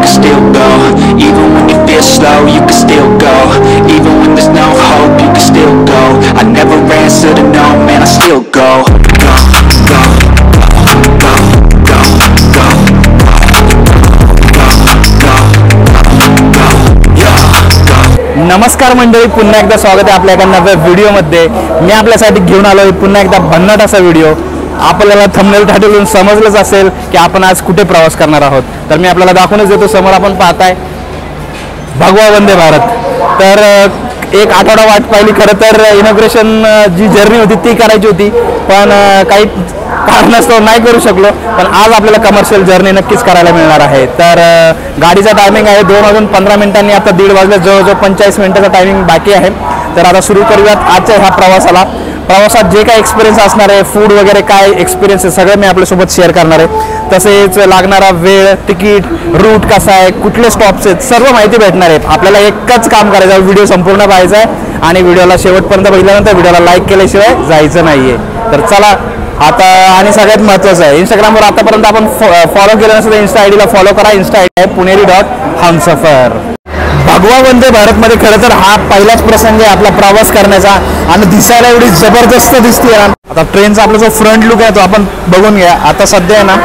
can still go. Even when you feel slow, you can still go. Even when there's no hope, you can still go. I never answer to no, man, I still go. Go, go, go, go, go, नमस्कार मंडळी, पुन्हा एकदा स्वागत आहे आपल्या एका नव्या व्हिडिओमध्ये. मी आपल्यासाठी घेऊन आलोय पुन्हा एकदा भन्नाट असा व्हिडिओ. आपल्याला थंबनेल टाईटलवरून समजलंच असेल की आपण आज कुठे प्रवास करणार आहोत. तर मी आपल्याला दाखवूनच देतो. समोर आपण पाहताय भगवा वंदे भारत. तर एक आठवडा वाट पाहिली. खरं तर इनॉग्रेशन जी जर्नी होती ती करायची होती, पण काही कारणास्तव नाही करू शकलो. पण आज आपल्याला कमर्शियल जर्नी नक्कीच करायला मिळणार आहे. तर गाडीचा टायमिंग आहे 2:15. आता 1:30 वाजले. जवळजवळ 45 मिनिटाचा टायमिंग बाकी आहे. तर आता सुरू करूयात आजच्या ह्या प्रवासाला. प्रवासात जे काय एक्सपिरियन्स असणार आहे, फूड वगैरे काय एक्सपिरियन्स आहे, सगळं मी आपल्यासोबत शेअर करणार आहे. तसेच लागणारा वेळ, तिकीट, रूट कसा आहे, कुठले स्टॉप्स आहेत, सर्व माहिती भेटणार आहे. आपल्याला एकच काम करायचं आहे, व्हिडिओ संपूर्ण पाहायचा आहे आणि व्हिडिओला शेवटपर्यंत बघितल्यानंतर व्हिडिओला लाईक केल्याशिवाय जायचं नाही आहे. तर चला आता. आणि सगळ्यात महत्त्वाचं आहे, इंस्टाग्रामवर आतापर्यंत आपण फॉलो केलं नसेल तर इन्स्टा आय डीला फॉलो करा. इन्स्टा आय डी आहे पुणेरी.हमसफर. भगवा वंदे भारतमध्ये खरं तर हा पहिलाच प्रसंग आहे आपला प्रवास करण्याचा आणि दिसायला एवढी जबरदस्त दिसते. आता ट्रेनचा आपला जो फ्रंट लुक आहे तो आपण बघून घ्या. आता सध्या आहे ना,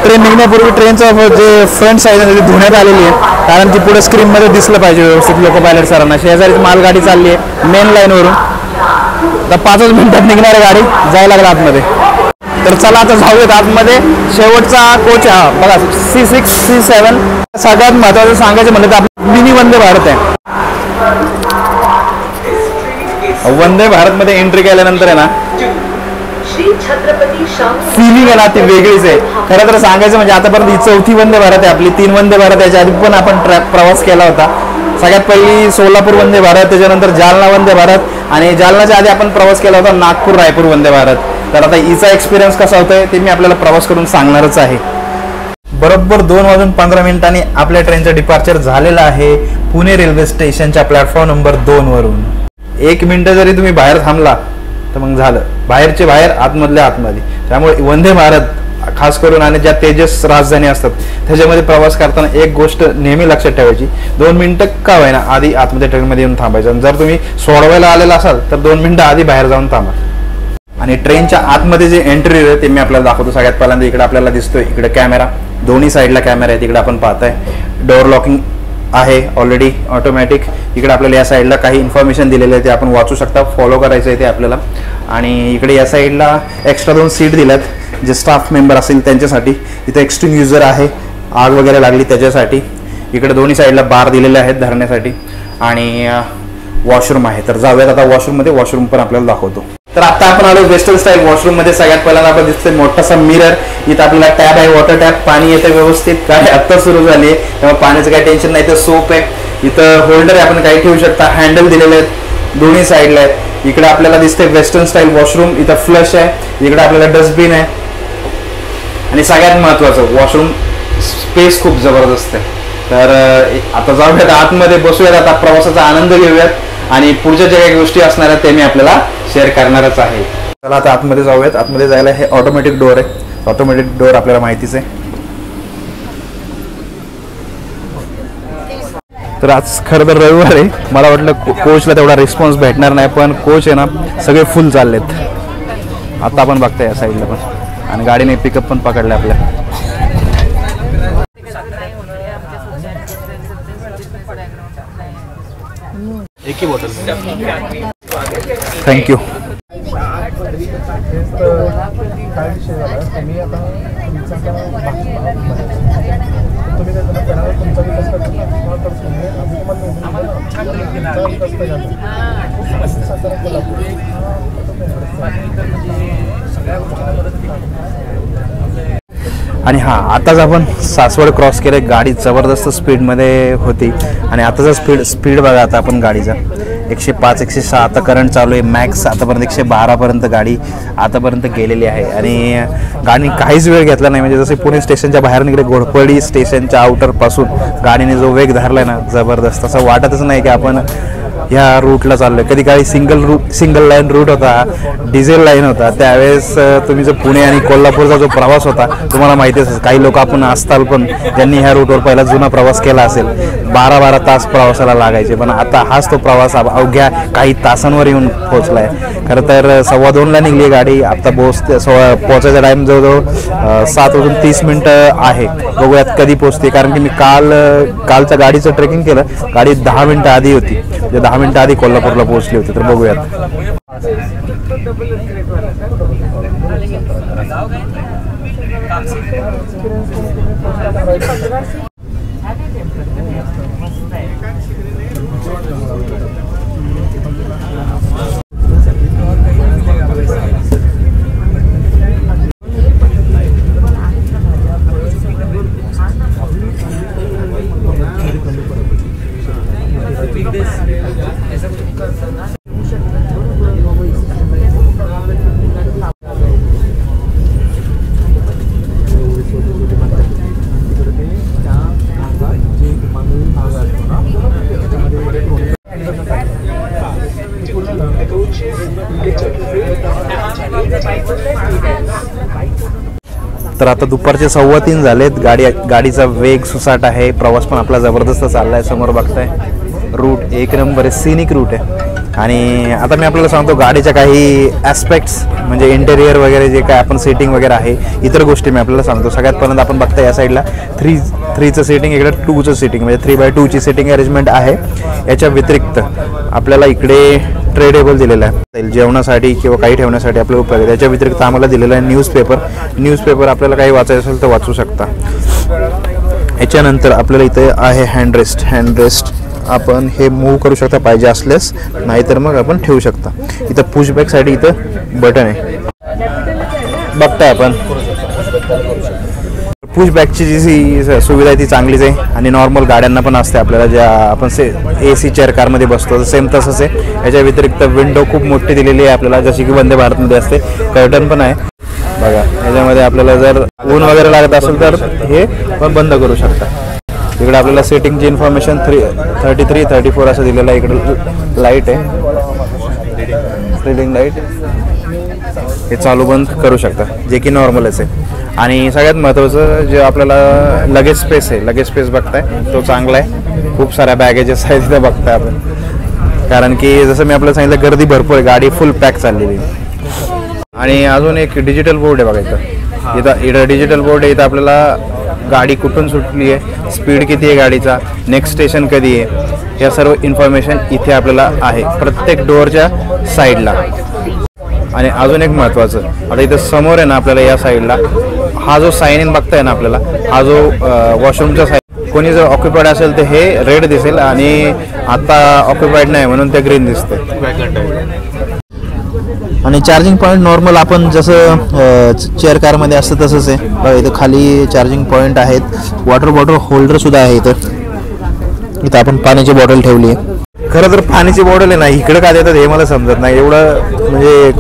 ट्रेन निघण्यापूर्वी ट्रेनचं जे फ्रंट साईड आहे ती धुण्यात आलेली आहे, कारण ती पुढे स्क्रीनमध्ये दिसलं पाहिजे व्यवस्थित लोको पायलट सरांना. शेजारीच मालगाडी चालली आहे मेन लाईनवरून. तर 5 मिनिटात निघणारी गाडी जायला लागला आतमध्ये. तर चला आता जाऊयात आतमध्ये. शेवटचा कोच आहे बघा, C6 C7. सगळ्यात महत्त्वाचं सांगायचं म्हणलं तर आपलं मिनी वंदे भारत आहे. वंदे भारतमध्ये एंट्री केल्यानंतर आहे ना, फिलिंग आहे ना ती वेगळीच आहे. खरं तर सांगायचं म्हणजे आतापर्यंत ही 4थी वंदे भारत आहे आपली. 3 वंदे भारत याच्या आधी पण आपण प्रवास केला होता. सगळ्यात पहिली सोलापूर वंदे भारत, त्याच्यानंतर जालना वंदे भारत आणि जालनाच्या आधी आपण प्रवास केला होता नागपूर रायपूर वंदे भारत. तर आता हिचा एक्सपिरियन्स कसा होतोय ते मी आपल्याला प्रवास करून सांगणारच आहे. बरोबर 2:15 आपल्या ट्रेनचं डिपार्चर झालेलं आहे पुणे रेल्वे स्टेशनच्या प्लॅटफॉर्म नंबर 2 वरून. 1 मिनिट जरी तुम्ही बाहेर थांबला तर मग झालं, बाहेरचे बाहेर आतमधल्या आतमध्ये. त्यामुळे वंदे भारत खास करून आणि ज्या तेजस राजधानी असतात त्याच्यामध्ये प्रवास करताना एक गोष्ट नेहमी लक्षात ठेवायची, 2 मिनिटं का होईना आधी आतमध्ये ट्रेनमध्ये येऊन थांबायचं. जर तुम्ही सोडवायला आलेला असाल तर 2 मिनिटं आधी बाहेर जाऊन थांबा. आणि ट्रेनच्या आतमध्ये जे एंट्री आहे ते मी आपल्याला दाखवतो. सगळ्यात पहिल्यांदा इकडे आपल्याला दिसतोय, इकडे कॅमेरा, दोन्ही साईडला कॅमेरा आहे. तिकडे आपण पाहताय डोअर लॉकिंग आहे ऑलरेडी ऑटोमॅटिक. इकडे आपल्याला या साईडला काही इन्फॉर्मेशन दिलेलं आहे ते आपण वाचू शकता, फॉलो करायचं आहे ते आपल्याला. आणि इकडे या साईडला एक्स्ट्रा 2 सीट दिल्यात जे स्टाफ मेंबर असेल त्यांच्यासाठी. इथं एक्स्ट्रीम युजर आहे, आग वगैरे लागली त्याच्यासाठी. इकडे दोन्ही साईडला बार दिलेले आहेत धरण्यासाठी आणि वॉशरूम आहे. तर जाऊयात आता वॉशरूममध्ये. वॉशरूम पण आपल्याला दाखवतो. तर आता आपण आलो वेस्टर्न स्टाईल वॉशरूम मध्ये. सगळ्यात पहिल्यांदा आपण दिसतोय मोठासा मिरर. इथं आपल्याला टॅब आहे, वॉटर टॅब, पाणी येतं व्यवस्थित. काय आत्ता सुरू झाली आहे त्यामुळे पाण्याचं काही टेन्शन नाही. तर सोप आहे, इथं होल्डर आहे, आपण काही ठेवू शकता. हँडल दिलेले आहेत दोन्ही साईडला आहेत. इकडे आपल्याला दिसतंय वेस्टर्न स्टाईल वॉशरूम. इथं फ्लश आहे, इकडे आपल्याला डस्टबिन आहे आणि सगळ्यात महत्वाचं वॉशरूम स्पेस खूप जबरदस्त आहे. तर आता जाऊयात आतमध्ये, बसूयात, आता प्रवासाचा आनंद घेऊयात आणि पुढच्या ज्या काही गोष्टी असणार आहेत ते मी आपल्याला शेअर करणारच आहे. चला आता आतमध्ये जाऊयात. आतमध्ये जायला हे ऑटोमॅटिक डोअर आहे. ऑटोमॅटिक डोअर आपल्याला माहितीच आहे. तर आज खरं तर रविवार आहे. मला वाटलं कोचला तेवढा रिस्पॉन्स भेटणार नाही, पण कोच आहे ना सगळे फुल चाललेत. आता आपण बघताय या साईडला पण आणि गाडीने पिकअप पण पकडलं आपल्या. एक ही बॉटल. थँक्यू. आणि हां, आताच आपण सासवड क्रॉस केले. गाडी जबरदस्त स्पीडमध्ये होती आणि आताचा स्पीड बघा आता आपण गाडीचा 105 106. आता करंट चालू आहे मॅक्स. आतापर्यंत 112पर्यंत गाडी आतापर्यंत गेलेली आहे आणि गाडीने काहीच वेळ घेतला नाही. म्हणजे जसे पुणे स्टेशनच्या बाहेर निघले, घोडपडी स्टेशनच्या आउटरपासून गाडीने जो वेग धरला आहे ना जबरदस्त. असं वाटतच नाही की आपण ह्या रूटला चाललोय. कधी काही सिंगल लाईन रूट होता, डिझेल लाईन होता. त्यावेळेस तुम्ही जो पुणे आणि कोल्हापूरचा जो प्रवास होता तुम्हाला माहिती असेल. काही लोक आपण असताल पण ज्यांनी ह्या रूटवर पहिला जुना प्रवास केला असेल. 12-12 तास प्रवासाला लागायचे, पण आता हाच तो प्रवास अवघ्या काही तासांवर येऊन पोहोचलाय. खरं तर 2:15ला निघली गाडी. आता पोहोचायचा टाईम जवळजवळ 7:30 आहे. बघूयात कधी पोहोचते, कारण की मी कालच्या गाडीचं ट्रेकिंग केलं. गाडी 10 मिनिटं आधी होती, म्हणजे 10 मिनिटं आधी कोल्हापूरला पोहोचली होती. तर बघूयात. तर आता दुपारचे 3:15 झालेत. गाडीचा वेग सुसाट आहे. प्रवास पण आपला जबरदस्त चाललाय. समोर बघताय रूट एक नंबर आहे, सिनिक रूट आहे. आणि आता मी आपल्याला सांगतो गाडीच्या काही ॲस्पेक्ट्स, म्हणजे इंटेरियर वगैरे जे काय आपण सेटिंग वगैरे आहे, इतर गोष्टी मी आपल्याला सांगतो. सगळ्यात पहिल्यांदा आपण बघताय या साईडला 3चं सेटिंग, इकडे 2चं सेटिंग, म्हणजे 3x2ची सेटिंग अरेंजमेंट आहे. याच्या व्यतिरिक्त आपल्याला इकडे ट्रे टेबल दिलेला आहे जेवणासाठी किंवा काही ठेवण्यासाठी आपल्याला उपयोग आहे. त्याच्या व्यतिरिक्त आम्हाला दिलेला आहे न्यूजपेपर आपल्याला काही वाचायचं असेल तर वाचू शकता. याच्यानंतर आपल्याला इथे आहे हँडरेस्ट. आपण हे मूव्ह करू शकता पाहिजे असल्यास, नाहीतर मग आपण ठेवू शकता. इथं पुशबॅकसाठी इथं बटन आहे, बघताय आपण. पुशबॅकची जी सुविधा आहे ती चांगलीच आहे आणि नॉर्मल गाड्यांना पण असते. आपल्याला ज्या आपण AC चेअर कारमध्ये बसतो सेम तसंच आहे. याच्या व्यतिरिक्त विंडो खूप मोठी दिलेली आहे आपल्याला, जशी की वंदे भारतमध्ये असते. कर्टन पण आहे बघा. याच्यामध्ये आपल्याला जर ऊन वगैरे लागत असेल तर हे पण बंद करू शकता. इकडे आपल्याला सेटिंगची इन्फॉर्मेशन 33, 34 असं दिलेलं आहे. इकडे लाईट आहे, रीडिंग लाईट, हे चालू बंद करू शकता, जे की नॉर्मलच आहे. आणि सगळ्यात महत्त्वाचं जे आपल्याला लगेज स्पेस बघताय तो चांगला आहे. खूप साऱ्या बॅगेजेस आहेत तिथं बघताय आपण, कारण की जसं मी आपल्याला सांगितलं गर्दी भरपूर आहे, गाडी फुल पॅक चाललेली. आणि अजून एक डिजिटल बोर्ड आहे बघा इथं डिजिटल बोर्ड आहे. इथं आपल्याला गाडी कुठून सुटली आहे, स्पीड किती आहे गाडीचा, नेक्स्ट स्टेशन कधी आहे, या सर्व इन्फॉर्मेशन इथे आपल्याला आहे प्रत्येक डोअरच्या साईडला. आणि अजून एक महत्त्वाचं, आता इथं समोर आहे ना आपल्याला या साईडला हा जो साइन इन बघताय ना आपल्याला, हा जो वॉशरूमचा साईन, कोणी जर ऑक्युपाईड असेल तर हे रेड दिसेल आणि आता ऑक्युपाईड नाही म्हणून ते ग्रीन दिसते. आणि चार्जिंग पॉईंट नॉर्मल आपण जसं चेअर कारमध्ये असतं तसंच आहे बघा. इथं खाली चार्जिंग पॉईंट आहेत. वॉटर बॉटल होल्डर सुद्धा आहे इथं आपण पाण्याची बॉटल ठेवली आहे. खरं तर पाण्याची बॉटल आहे ना इकडे का देतात हे मला समजत नाही. एवढं म्हणजे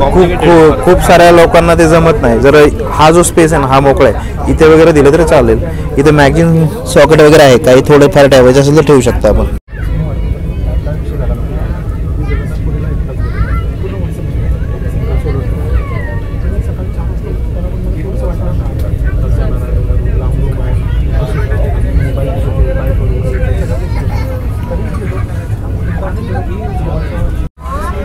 खूप साऱ्या लोकांना ते जमत नाही. जर हा जो स्पेस आहे ना हा मोकळा आहे, इथे वगैरे दिलं तरी चालेल. इथे मॅगझिन सॉकेट वगैरे आहे, काही थोडंफार ठेवायचं असेल तर ठेवू शकता आपण.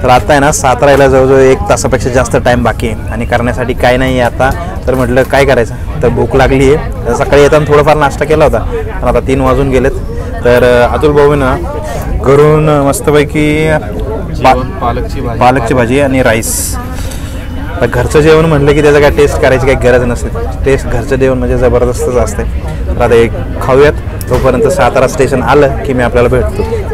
तर आता आहे ना साताराला जवळजवळ 1 तासापेक्षा जास्त टाईम बाकी आहे आणि करण्यासाठी काय नाही आहे आता. तर म्हटलं काय करायचं, तर भूक लागली आहे. सकाळी येताना थोडंफार नाश्ता केला होता, पण आता 3 वाजून गेलेत. तर अतुल भाऊ ना घरून मस्तपैकी पालकची भाजी आणि राईस. तर घरचं जेवण म्हटलं की त्याचं काय टेस्ट करायची काही गरज नसते. टेस्ट घरचं जेवण म्हणजे जबरदस्तच असते. तर आता एक खाऊयात, तोपर्यंत सातारा स्टेशन आलं की मी आपल्याला भेटतो.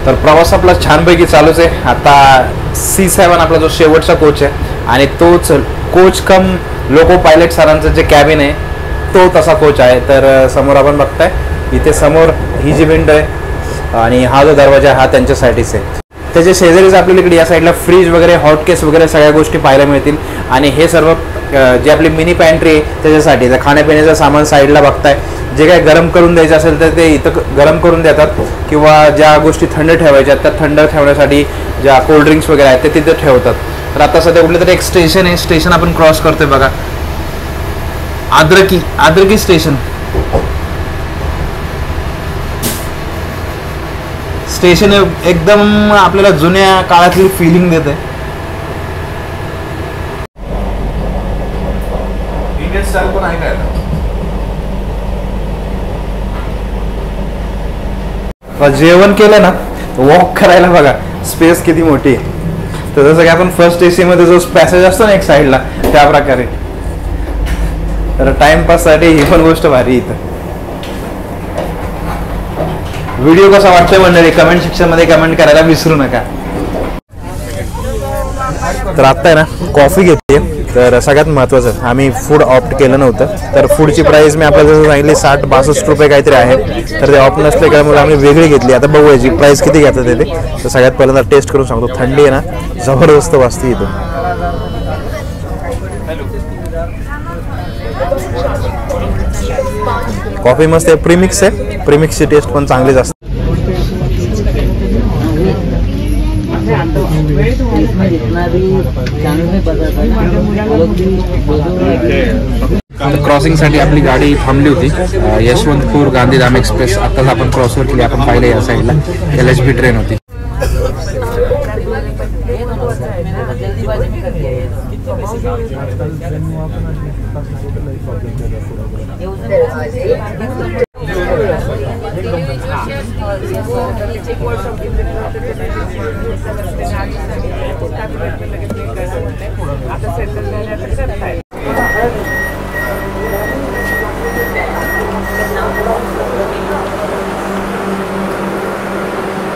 तर प्रवास आपला छानपैकी चालूच आहे. आता C7 आपला जो शेवटचा कोच आहे आणि तोच कोच कम लोको पायलट सरांचं जे कॅबिन आहे तो तसा कोच आहे. तर समोर आपण बघताय इथे समोर ही जी विंडो आहे आणि हा जो दरवाजा हा त्यांच्यासाठीच आहे. त्याच्या शेजारीच आपल्याला इकडे या साईडला फ्रीज वगैरे, हॉटकेस वगैरे सगळ्या गोष्टी पाहायला मिळतील. आणि हे सर्व जे आपली मिनी पॅन्ट्री आहे त्याच्यासाठी. तर खाण्यापिण्याचं सामान साईडला बघताय, जे काय गरम करून द्यायचं असेल तर ते इथं गरम करून देतात, किंवा ज्या गोष्टी थंड ठेवायच्या त्या थंड ठेवण्यासाठी ज्या कोल्ड्रिंक्स वगैरे आहेत ते तिथं ठेवतात. तर आता सध्या कुठलं तरी एक स्टेशन आहे, स्टेशन आपण क्रॉस करतोय बघा, आद्रकी स्टेशन. स्टेशन एकदम आपल्याला जुन्या काळातली फिलिंग देते. जेवण केलं ना, वॉक करायला बघा स्पेस किती मोठी आहे. तर जसं की आपण फर्स्ट एसी मध्ये जो पॅसेज असतो ना एक साईडला, त्या प्रकारे. तर टाइमपास साठी ही पण गोष्ट भारी इथं. व्हिडिओ कसा वाटतोय मंडळी कमेंट सेक्शन मध्ये कमेंट करायला विसरू नका. तर आता आहे ना कॉफी घेतली. तर सगळ्यात महत्त्वाचं, आम्ही फूड ऑप्ट केलं नव्हतं. तर फूडची प्राईस मी आपल्याला जसं सांगितली 60-62 रुपये काहीतरी आहे. तर ते ऑप्ट नसल्यामुळे आम्ही वेगळी घेतली. आता बघूया जी प्राईस किती घेतात ते. तर सगळ्यात पहिल्यांदा टेस्ट करून सांगतो. थंडी आहे ना, जबरदस्त वाजते इथं. कॉफी मस्त आहे, प्रीमिक्स आहे. प्रीमिक्सची टेस्ट पण चांगलीच असते. क्रॉसिंग साठी आपली गाडी थांबली होती, यशवंतपूर गांधीधाम एक्सप्रेस. आताच आपण क्रॉसवर केली, आपण पाहिलं या साईडला LHB ट्रेन होती.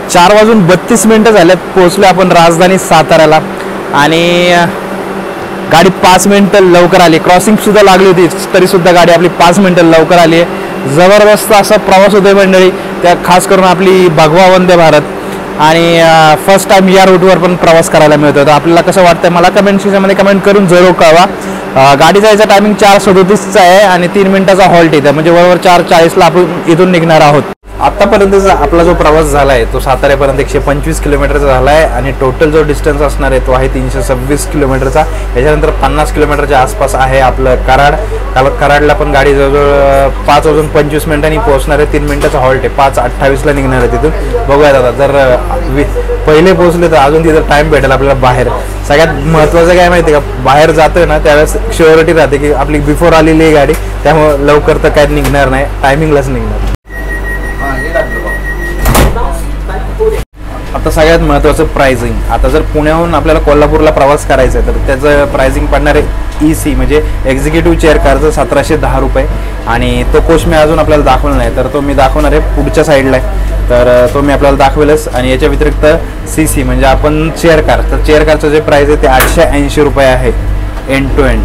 चार वाजून 32 मिनिटं झाल्यात. पोहोचलो आपण राजधानी साताऱ्याला. आणि गाडी 5 मिनिटं लवकर आली. क्रॉसिंग सुद्धा लागली होती तरी सुद्धा गाडी आपली 5 मिनिटं लवकर आली आहे. जबरदस्त असा प्रवास होतोय मंडळी. त्या खास करून आपली भगवा वंदे भारत. आणि फर्स्ट टाइम या रूटवर पण प्रवास करायला मिळतो. तर आपल्याला कसं वाटतंय मला कमेंट सेक्शनमध्ये कमेंट करून जरूर कळवा. गाडी जायचा टायमिंग 4:37चा आहे आणि 3 मिनिटाचा हॉल्ट येतं, म्हणजे बरोबर 4:40ला आपण इथून निघणार आहोत. आतापर्यंतचा आपला जो प्रवास झाला आहे तो साताऱ्यापर्यंत 125 किलोमीटरचा झाला आहे. आणि टोटल जो डिस्टन्स असणार आहे तो आहे 326 किलोमीटरचा. याच्यानंतर 50 किलोमीटरच्या आसपास आहे आपलं कराड. कराडला पण गाडी जवळजवळ 5 वाजून 25 मिनिटांनी पोहोचणार आहे. 3 मिनिटाचा हॉल्ट आहे. 5:28ला निघणार आहे तिथून. बघूया दादा, जर पहिले पोहोचले तर अजून तिथं टाइम भेटेल आपल्याला बाहेर. सगळ्यात महत्त्वाचं काय माहिती आहे का, बाहेर जातोय ना त्यावेळेस शुअरिटी राहते की आपली बिफोर आलेली आहे गाडी, त्यामुळे लवकर तर काय निघणार नाही, टायमिंगलाच निघणार. आता सगळ्यात महत्त्वाचं प्राइसिंग. आता जर पुण्याहून आपल्याला कोल्हापूरला प्रवास करायचा आहे तर त्याचं प्राइसिंग पडणार आहे EC म्हणजे एक्झिक्युटिव्ह चेअर कारचं 1710 रुपये. आणि तो कोच मी अजून आपल्याला दाखवला नाही, तर तो मी दाखवणार आहे पुढच्या साईडला आहे. तर तो मी आपल्याला दाखवेलच. आणि याच्या व्यतिरिक्त CC म्हणजे आपण चेअर कार, तर चेअर कारचं जे प्राइस आहे ते 880 रुपये आहे एंड टू एंड.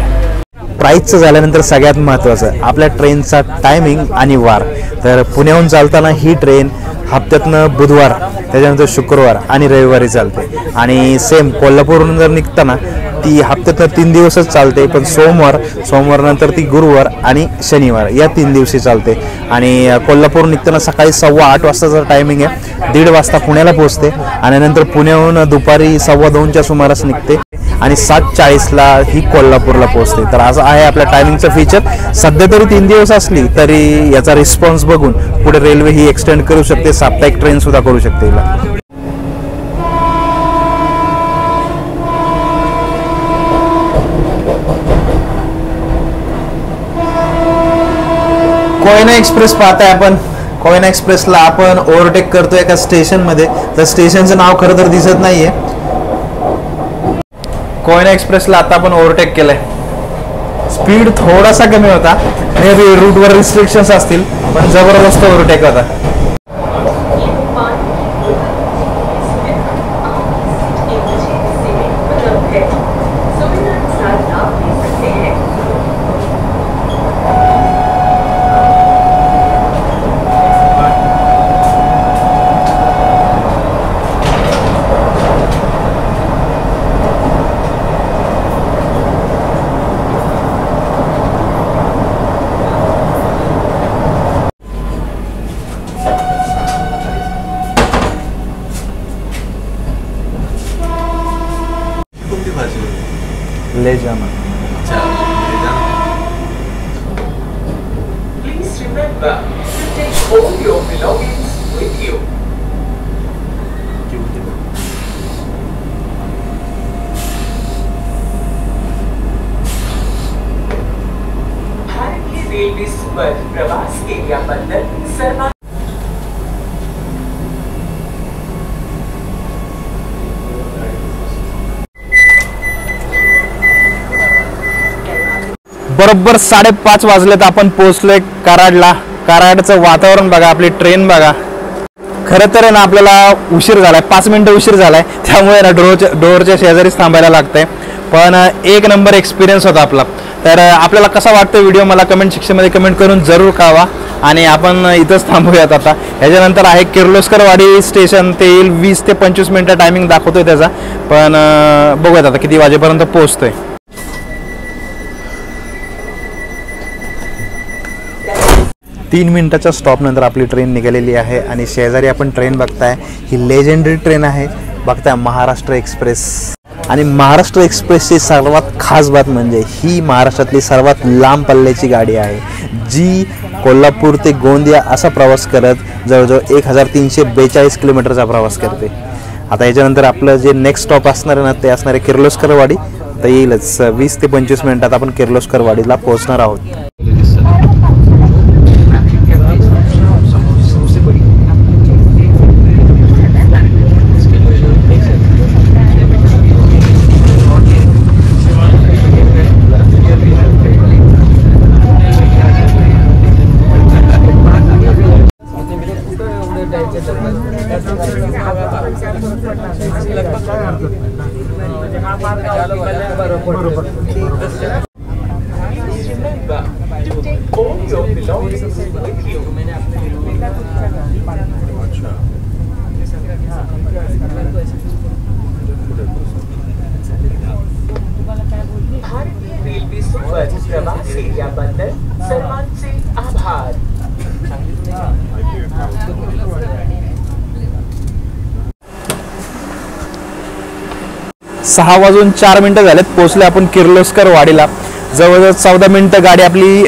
प्राईसचं झाल्यानंतर सगळ्यात महत्त्वाचं आपल्या ट्रेनचा टायमिंग आणि वार. तर पुण्याहून चालताना ही ट्रेन हप्त्यातनं बुधवार, त्याच्यानंतर शुक्रवार आणि रविवारी चालते. आणि सेम कोल्हापूरहून जर निघताना ती हप्त्यातनं 3 दिवसच चालते, पण सोमवार नंतर ती गुरुवार आणि शनिवार या 3 दिवशी चालते. आणि कोल्हापूर निघताना सकाळी 8:15 वाजताचा टायमिंग आहे. 1:30 वाजता पुण्याला पोहोचते आणि नंतर पुण्याहून दुपारी 2:15च्या सुमारास निघते आणि 7:40ला ही कोल्हापूरला पोहोचते. तर असं आहे आपल्या टायमिंगचं फीचर. सध्या तरी 3 दिवस असली तरी याचा रिस्पॉन्स बघून पुढे रेल्वे ही एक्सटेंड करू शकते, साप्ताहिक ट्रेन सुद्धा करू शकते हिला. कोयना एक्सप्रेस पाहताय आपण. कोयना एक्सप्रेसला आपण ओव्हरटेक करतोय एका स्टेशनमध्ये. तर स्टेशनचं नाव खरं तर दिसत नाहीये. कोयना एक्सप्रेसला आता आपण ओव्हरटेक केलंय. स्पीड थोडासा कमी होता, मे बी रूटवर रिस्ट्रिक्शन्स असतील, पण जबरदस्त ओव्हरटेक होता. Remember to take all your belongings with you. भारतीय रेल्वे सोबत प्रवास केल्याबद्दल सर्वांना बरोबर 5:30 वाजलेत. आपण पोहोचलोय कराडला. कराडचं वातावरण बघा, आपली ट्रेन बघा. खरं तर आहे ना आपल्याला उशीर झालाय, 5 मिनिटं उशीर झालाय, त्यामुळे ना डोरच्या शेजारीच थांबायला लागतंय. पण एक नंबर एक्सपिरियन्स होता आपला. तर आपल्याला कसा वाटतो व्हिडिओ मला कमेंट सेक्शनमध्ये कमेंट करून जरूर कळवा. आणि आपण इथंच थांबूयात आता. ह्याच्यानंतर आहे किर्लोस्करवाडी स्टेशन. ते येईल 20 ते 25 मिनिटं टायमिंग दाखवतोय त्याचा. पण बघूयात आता किती वाजेपर्यंत पोहोचतोय. 3 मिनिटाच्या स्टॉपनंतर आपली ट्रेन निघालेली आहे. आणि शेजारी आपण ट्रेन बघताय, ही लेजेंडरी ट्रेन आहे. बघताय महाराष्ट्र एक्सप्रेस. आणि महाराष्ट्र एक्सप्रेसची सर्वात खास बात म्हणजे ही महाराष्ट्रातली सर्वात लांब पल्ल्याची गाडी आहे, जी कोल्हापूर ते गोंदिया असा प्रवास करत जवळजवळ 1342 किलोमीटरचा प्रवास करते. आता याच्यानंतर आपलं जे नेक्स्ट स्टॉप असणार आहे ना, ते असणार आहे किर्लोस्करवाडी. तर येईलच 20 ते 25 मिनिटात आपण किर्लोस्करवाडीला पोहोचणार आहोत. भारतीय रेल्वे सोबत प्रवास केल्याबद्दल सर्वांचे आभार. 6:04 झालेत. पोहोचले आपण किर्लोस्कर वाडीला. जवळजवळ 14 मिनिटं गाडी आपली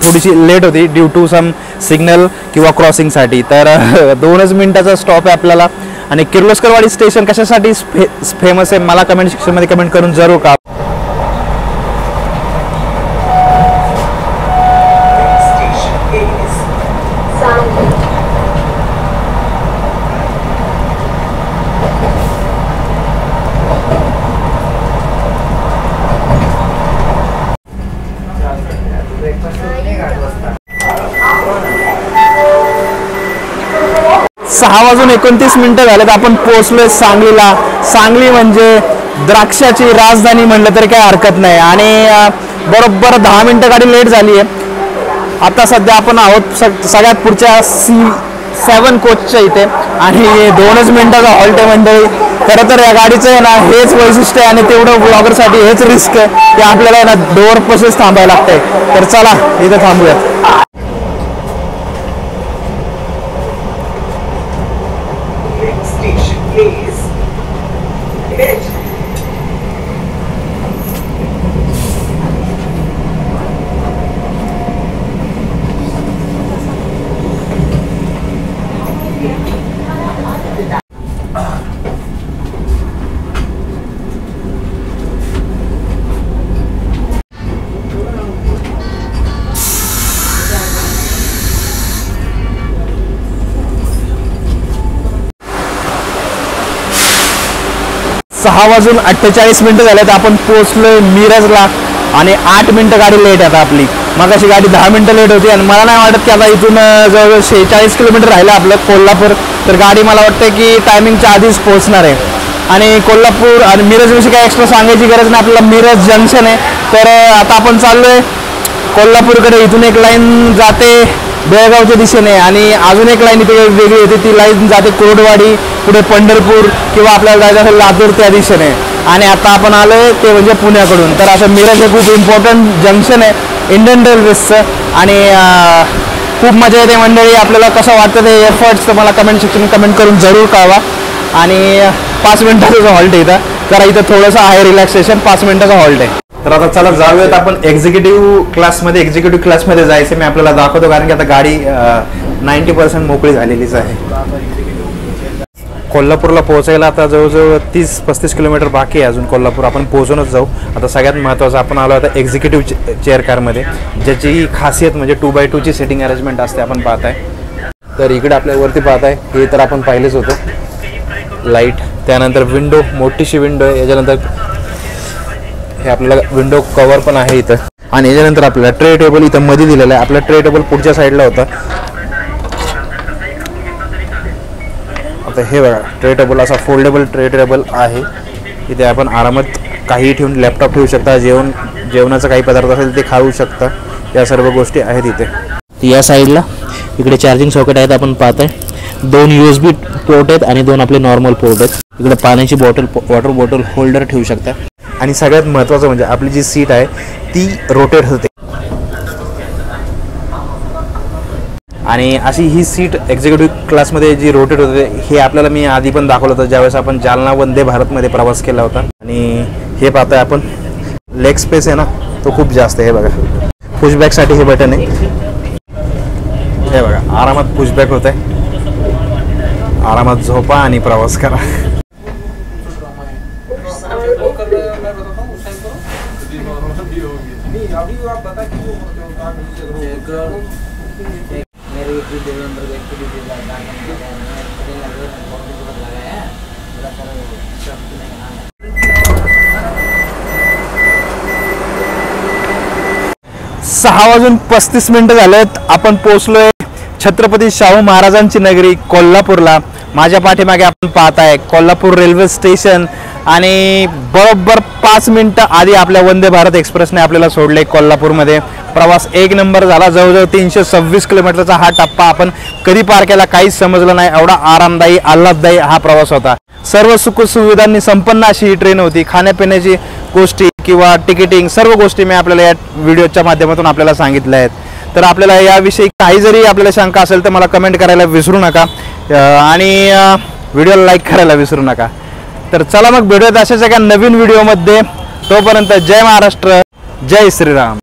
थोडीशी लेट होती ड्यू टू सम सिग्नल किंवा क्रॉसिंगसाठी. तर 2च मिनिटाचा स्टॉप आहे आपल्याला. आणि किर्लोस्करवाडी स्टेशन कशासाठी फेमस आहे मला कमेंट सेक्शनमध्ये कमेंट करून जरूर कळवा. सहा वाजून 29 मिनिटं झालेत. आपण पोहोचलोय सांगलीला. सांगली म्हणजे द्राक्षाची राजधानी म्हणलं तरी काही हरकत नाही. आणि बरोबर 10 मिनिटं गाडी लेट झाली आहे. आता सध्या आपण आहोत सगळ्यात पुढच्या C7 कोचच्या इथे. आणि 2च मिनिटाचा हॉल्ट आहे मंडळी. खरं तर या गाडीचं आहे ना हेच वैशिष्ट्य आहे. आणि तेवढं ब्लॉगरसाठी हेच रिस्क आहे की आपल्याला ना डोअर पाशीच थांबायला लागतंय. तर चला इथं थांबूयात. सहा वाजून 48 मिनिटं झाल्यात. आपण पोहोचलोय मिरजला. आणि 8 मिनिटं गाडी लेट आहे आता आपली. मग अशी गाडी 10 मिनिटं लेट होती. आणि मला नाही वाटत की आता इथून जवळजवळ 46 किलोमीटर राहिलं आपलं कोल्हापूर. तर गाडी मला वाटतं की टायमिंगच्या आधीच पोहोचणार आहे. आणि कोल्हापूर आणि मिरजविषयी काय एक्स्ट्रा सांगायची गरज नाही. आपलं मिरज जंक्शन आहे. तर आता आपण चाललोय कोल्हापूरकडे. इथून एक लाईन जाते बेळगावच्या दिशेने आणि अजून एक लाईन इथे वेगळी होती. ती लाईन जाते कोरडवाडी, पुढे पंढरपूर किंवा आपल्याला जायचं असेल लातूर त्या दिशेने. आणि आता आपण आलोय ते म्हणजे पुण्याकडून. तर असं मिरज हे खूप इम्पॉर्टंट जंक्शन आहे इंडियन रेल्वेचं. आणि खूप मजा येते मंडळी. आपल्याला कसं वाटतं ते एफर्ट्स तर मला कमेंट सेक्शन कमेंट करून जरूर कळवा. आणि 5 मिनिटाचा हॉल्ट आहे इथं. जरा इथं थोडंसं आहे रिलॅक्सेशन. 5 मिनिटाचा हॉल्ट आहे. तर आता चला जाऊयात आपण एक्झिक्युटिव्ह क्लासमध्ये जायचं मी आपल्याला दाखवतो, कारण की आता गाडी 90% मोकळी झालेलीच आहे. कोल्हापूरला पोहोचायला आता जवळजवळ 30-35 किलोमीटर बाकी आहे अजून. कोल्हापूर आपण पोहोचूनच जाऊ. आता सगळ्यात महत्त्वाचं आपण आलो आता एक्झिक्युटिव्ह चेअर कारमध्ये, ज्याची खासियत म्हणजे 2x2 ची सिटिंग अरेंजमेंट असते. आपण पाहताय तर इकडे आपल्यावरती पाहताय, हे तर आपण पाहिलेच होतं. लाईट, त्यानंतर विंडो, मोठीशी विंडो आहे. याच्यानंतर हे आपल्याला विंडो कव्हर पण आहे इथं. आणि याच्यानंतर आपल्याला ट्रे टेबल इथं मध्ये दिलेलं आहे. आपला ट्रे टेबल पुढच्या साईडला होता. आता हे बघा, ट्रे टेबल असा फोल्डेबल ट्रे टेबल आहे. इथे आपण आरामात काही ठेवून लॅपटॉप ठेवू शकता, जेवणाचा काही पदार्थ असेल ते खाऊ शकता. या सर्व गोष्टी आहेत इथे. या साईडला इकडे चार्जिंग सॉकेट आहेत. आपण पाहताय 2 USB पोर्ट आहेत आणि 2 आपले नॉर्मल पोर्ट आहेत. इकडे पाण्याची बॉटल, वॉटर बॉटल होल्डर ठेवू शकता. आणि सगळ्यात महत्त्वाचं म्हणजे आपली जी सीट आहे ती रोटेट होते. आणि अशी ही सीट एक्झिक्युटिव्ह क्लासमध्ये जी रोटेट होते हे आपल्याला मी आधी पण दाखवलं होतं ज्यावेळेस आपण जालना वंदे भारतमध्ये प्रवास केला होता. आणि हे पाहताय आपण, लेग स्पेस आहे ना तो खूप जास्त आहे. हे बघा, पुशबॅकसाठी हे बटन आहे. हे बघा, आरामात पुशबॅक होत आहे. आरामात झोपा आणि प्रवास करा. सहा वाजून 35 मिनिटं झालेत. आपण पोहोचलोय छत्रपती शाहू महाराजांची नगरी कोल्हापूरला. माझ्या पाठीमागे आपण पाहताय कोल्हापूर रेल्वे स्टेशन. आणि बरोबर 5 मिनिटं आधी आपल्या वंदे भारत एक्सप्रेसने आपल्याला सोडले कोल्हापूरमध्ये. प्रवास एक नंबर झाला. जवळजवळ 326 किलोमीटरचा हा टप्पा आपण कधी पार केला काहीच समजलं नाही. एवढा आरामदायी आल्हाददायी हा प्रवास होता. सर्व सुखसुविधांनी संपन्न अशी ही ट्रेन होती. खाण्यापिण्याची गोष्टी किंवा तिकिटिंग सर्व गोष्टी मी आपल्याला या व्हिडिओच्या माध्यमातून आपल्याला सांगितल्या आहेत. तर आपल्याला याविषयी काही जरी आपल्याला शंका असेल तर मला कमेंट करायला विसरू नका. आणि व्हिडिओला लाईक करायला विसरू नका. तर चला मग भेटूयात अशाच एका नवीन व्हिडिओमध्ये. तोपर्यंत जय महाराष्ट्र, जय श्रीराम.